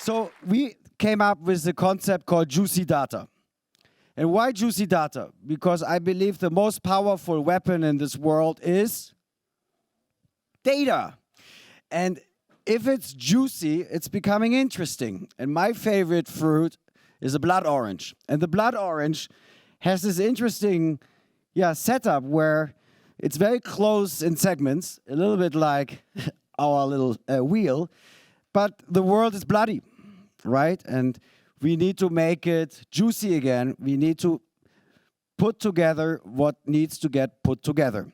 So we came up with the concept called JuicyData. And why JuicyData? Because I believe the most powerful weapon in this world is data. And if it's juicy, it's becoming interesting. And my favorite fruit is a blood orange. And the blood orange has this interesting setup where it's very close in segments, a little bit like our little wheel, but the world is bloody, right? And we need to make it juicy again. We need to put together what needs to get put together.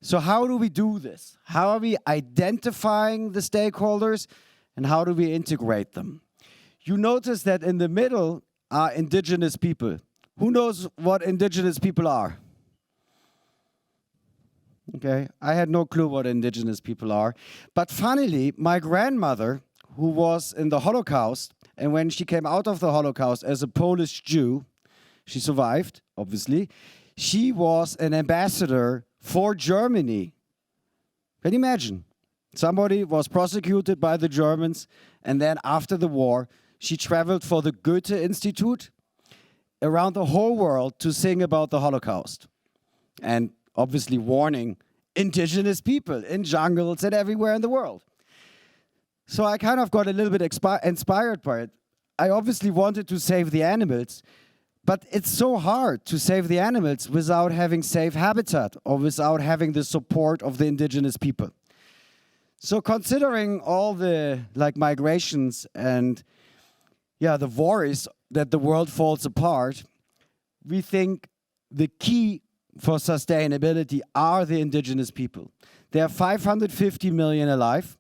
So how do we do this? How are we identifying the stakeholders and how do we integrate them? You notice that in the middle are indigenous people. Who knows what indigenous people are? Okay, I had no clue what indigenous people are. But funnily, my grandmother, who was in the Holocaust, and when she came out of the Holocaust as a Polish Jew, she survived, obviously, she was an ambassador for Germany. Can you imagine? Somebody was prosecuted by the Germans, and then after the war, she traveled for the Goethe Institute around the whole world to sing about the Holocaust. And obviously warning indigenous people in jungles and everywhere in the world. So I kind of got a little bit inspired by it. I obviously wanted to save the animals, but it's so hard to save the animals without having safe habitat or without having the support of the indigenous people. So considering all the migrations and the worries that the world falls apart, we think the key for sustainability are the indigenous people. There are 550 million alive.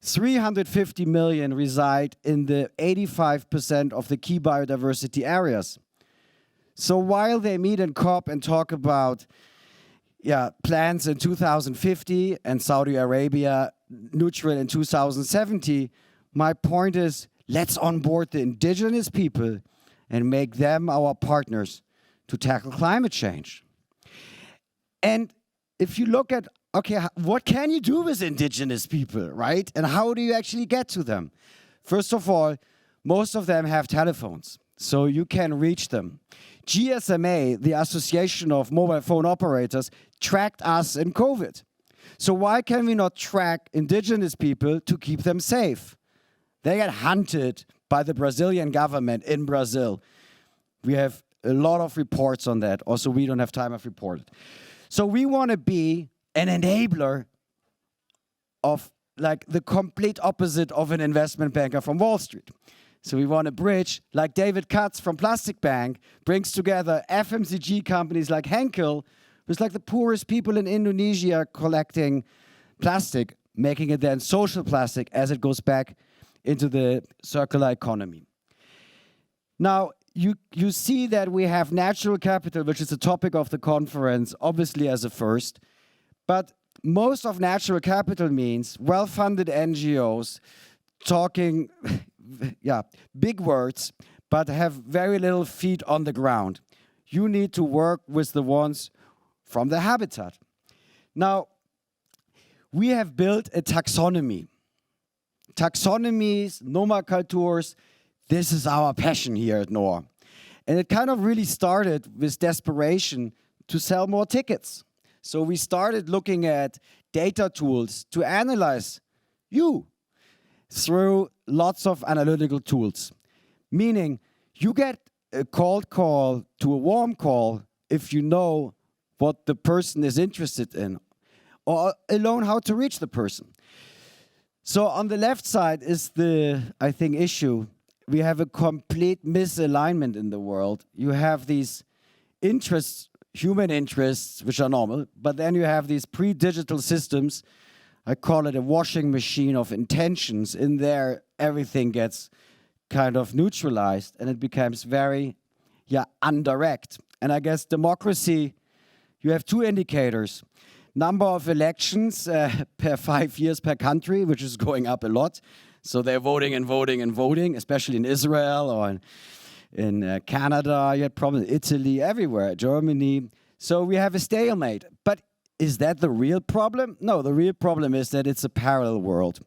350 million reside in the 85% of the key biodiversity areas. So while they meet in COP and talk about plans in 2050 and Saudi Arabia neutral in 2070, my point is let's onboard the indigenous people and make them our partners to tackle climate change. And if you look at, okay, what can you do with indigenous people, right? And how do you actually get to them? First of all, most of them have telephones, so you can reach them. GSMA, the Association of Mobile Phone Operators, tracked us in COVID. So why can we not track indigenous people to keep them safe? They get hunted by the Brazilian government in Brazil. We have a lot of reports on that. Also, we don't have time to report it. So we want to be an enabler of the complete opposite of an investment banker from Wall Street. So we want to bridge, like David Katz from Plastic Bank brings together FMCG companies like Henkel with the poorest people in Indonesia collecting plastic, making it then social plastic as it goes back into the circular economy. Now, you see that we have natural capital, which is the topic of the conference, obviously as a first. But most of natural capital means well-funded NGOs talking, big words, but have very little feet on the ground. You need to work with the ones from the habitat. Now, we have built a taxonomy. Taxonomies, nomenclatures, this is our passion here at NOAH. And it kind of really started with desperation to sell more tickets. So we started looking at data tools to analyze you through lots of analytical tools. Meaning, you get a cold call to a warm call if you know what the person is interested in, or alone how to reach the person. So on the left side is the, I think, issue. We have a complete misalignment in the world. You have these interests, human interests, which are normal, but then you have these pre-digital systems. I call it a washing machine of intentions. In there, everything gets kind of neutralized, and it becomes very, indirect. And I guess democracy, you have two indicators. Number of elections per 5 years per country, which is going up a lot. So they're voting and voting and voting, especially in Israel or in Canada. You had problems in Italy, everywhere, Germany. So we have a stalemate. But is that the real problem? No, the real problem is that it's a parallel world.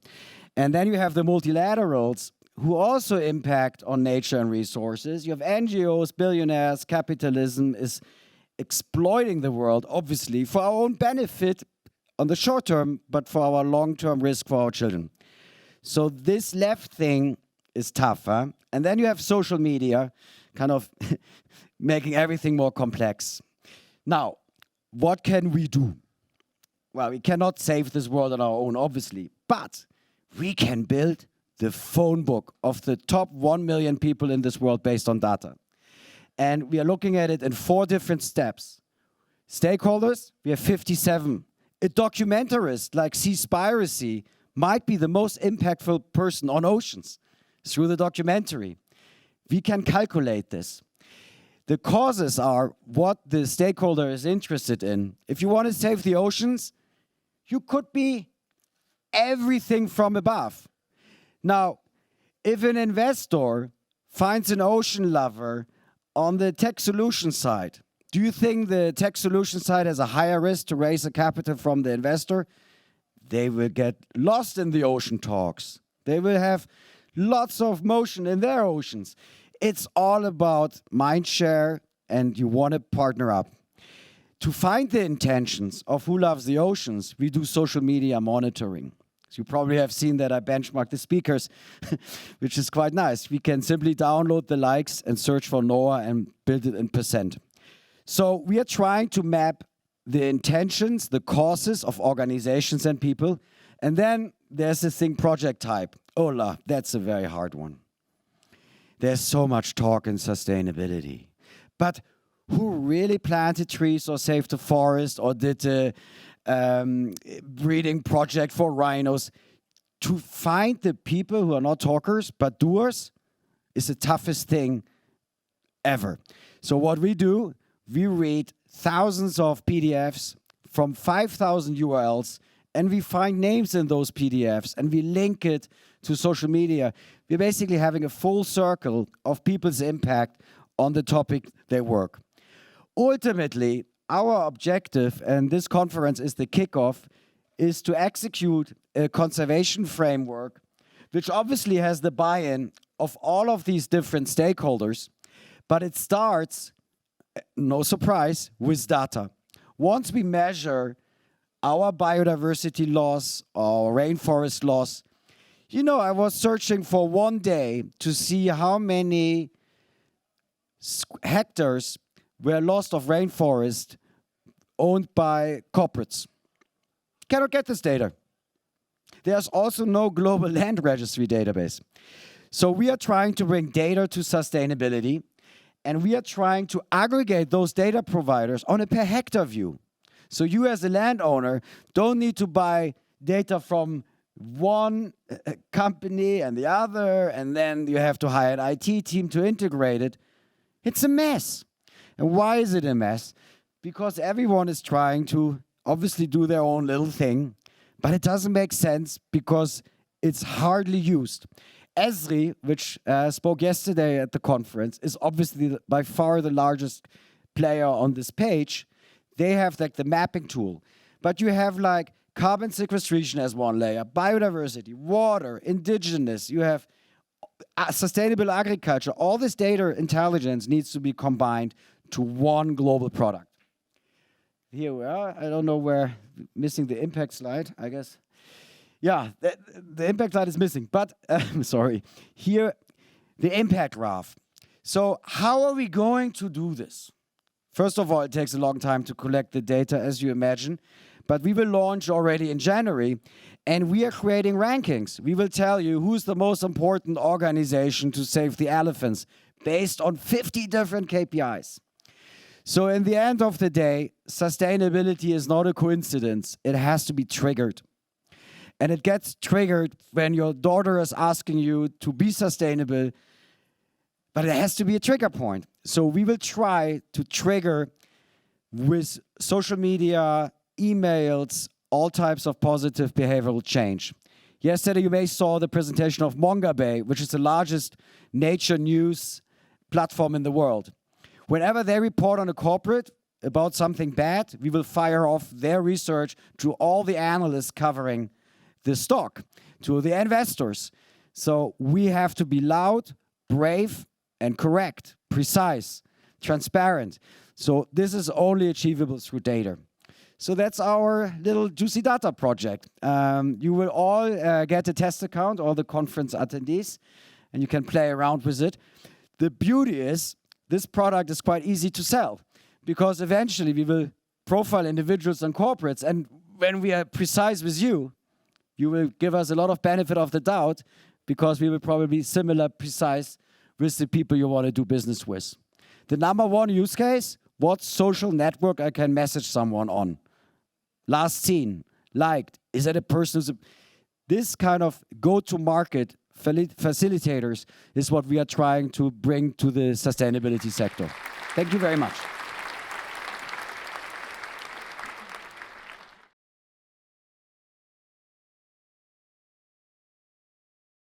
And then you have the multilaterals who also impact on nature and resources. You have NGOs, billionaires, capitalism is exploiting the world, obviously, for our own benefit on the short term, but for our long-term risk for our children. So this left thing is tough, huh? And then you have social media, kind of making everything more complex. Now, what can we do? Well, we cannot save this world on our own, obviously, but we can build the phone book of the top 1 million people in this world based on data. And we are looking at it in 4 different steps. Stakeholders, we have 57. A documentarist like Seaspiracy might be the most impactful person on oceans through the documentary. We can calculate this. The causes are what the stakeholder is interested in. If you want to save the oceans, you could be everything from above. Now, if an investor finds an ocean lover on the tech solution side, do you think the tech solution side has a higher risk to raise a capital from the investor? They will get lost in the ocean talks. They will have lots of motion in their oceans. It's all about mind share, and you want to partner up. To find the intentions of who loves the oceans, we do social media monitoring. So you probably have seen that I benchmark the speakers, which is quite nice. We can simply download the likes and search for NOAH and build it in %. So we are trying to map the intentions, the causes of organizations and people. And then there's this thing, project type. Ola, that's a very hard one. There's so much talk in sustainability. But who really planted trees or saved the forest or did a breeding project for rhinos? To find the people who are not talkers but doers is the toughest thing ever. So what we do, we read thousands of PDFs from 5,000 URLs, and we find names in those PDFs, and we link it to social media. We're basically having a full circle of people's impact on the topic they work. Ultimately, our objective, and this conference is the kickoff, is to execute a conservation framework, which obviously has the buy-in of all of these different stakeholders, but it starts, no surprise, with data. Once we measure our biodiversity loss, our rainforest loss, you know, I was searching for one day to see how many hectares were lost of rainforest owned by corporates. Cannot get this data. There's also no global land registry database. So we are trying to bring data to sustainability, and we are trying to aggregate those data providers on a per hectare view. So you as a landowner don't need to buy data from one company and the other, and then you have to hire an IT team to integrate it. It's a mess. And why is it a mess? Because everyone is trying to obviously do their own little thing, but it doesn't make sense because it's hardly used. Esri, which spoke yesterday at the conference, is obviously by far the largest player on this page. They have like the mapping tool, but you have like carbon sequestration as one layer, biodiversity, water, indigenous, you have sustainable agriculture. All this data intelligence needs to be combined to one global product. Here we are. I don't know where, missing the impact slide, I guess. Yeah, the impact slide is missing, but sorry. Here, the impact graph. So how are we going to do this? First of all, it takes a long time to collect the data, as you imagine, but we will launch already in January, and we are creating rankings. We will tell you who's the most important organization to save the elephants based on 50 different KPIs. So in the end of the day, sustainability is not a coincidence. It has to be triggered. And it gets triggered when your daughter is asking you to be sustainable, but it has to be a trigger point. So we will try to trigger with social media, emails, all types of positive behavioral change. Yesterday you may saw the presentation of Mongabay, which is the largest nature news platform in the world. Whenever they report on a corporate about something bad, we will fire off their research to all the analysts covering the stock, to the investors. So we have to be loud, brave, and correct, precise, transparent. So this is only achievable through data. So that's our little JuicyData project. You will all get a test account, all the conference attendees, and you can play around with it. The beauty is, this product is quite easy to sell, because eventually we will profile individuals and corporates, and when we are precise with you, you will give us a lot of benefit of the doubt, because we will probably be similar precise with the people you want to do business with. The number one use case, what social network I can message someone on? Last seen, liked, is that a person who's... This kind of go-to-market facilitators is what we are trying to bring to the sustainability sector. Thank you very much.